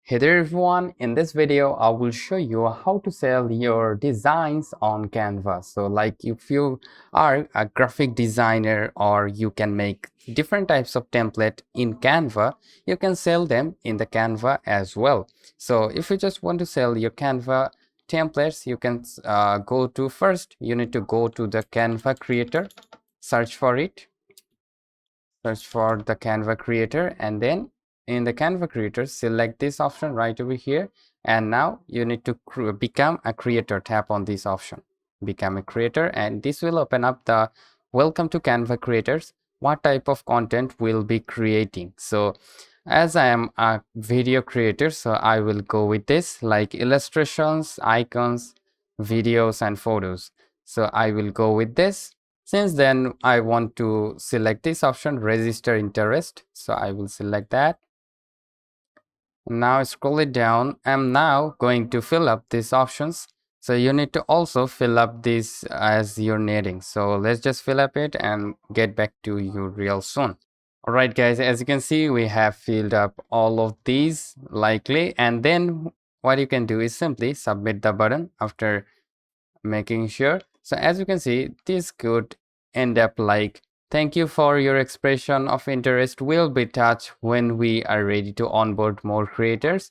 Hey there everyone, in this video I will show you how to sell your designs on Canva. So like if you are a graphic designer or you can make different types of template in Canva, you can sell them in the Canva as well. So if you just want to sell your Canva templates, you can go to first, you need to go to the Canva creator, search for it, search for the Canva creator, and then in the Canva creator select this option right over here, and now you need to become a creator. Tap on this option, become a creator, and this will open up the welcome to Canva creators, what type of content we'll be creating. So as I am a video creator, so I will go with this, like illustrations, icons, videos and photos. So I will go with this. Since then I want to select this option, register interest, so I will select that. Now scroll it down. I'm now going to fill up these options, so you need to also fill up this as you're needing. So let's just fill up it and get back to you real soon. Alright guys, as you can see we have filled up all of these likely, and then what you can do is simply submit the button after making sure. So as you can see, this could end up like, thank you for your expression of interest, will be touched when we are ready to onboard more creators.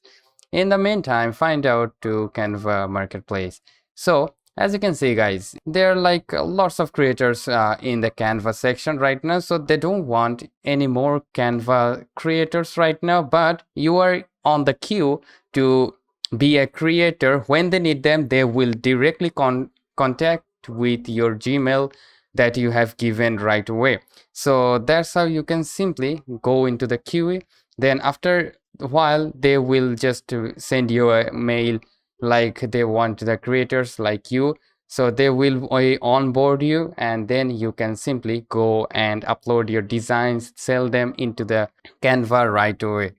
In the meantime, find out to Canva marketplace. So as you can see guys, there are like lots of creators in the Canva section right now, so they don't want any more Canva creators right now, but you are on the queue to be a creator. When they need them, they will directly contact with your Gmail that you have given right away. So that's how you can simply go into the queue. Then after a while they will just send you a mail like they want the creators like you, so they will onboard you, and then you can simply go and upload your designs, sell them into the Canva right away.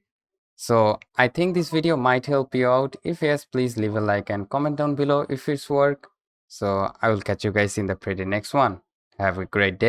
So I think this video might help you out. If yes, please leave a like and comment down below if it's work. So I will catch you guys in the pretty next one. Have a great day.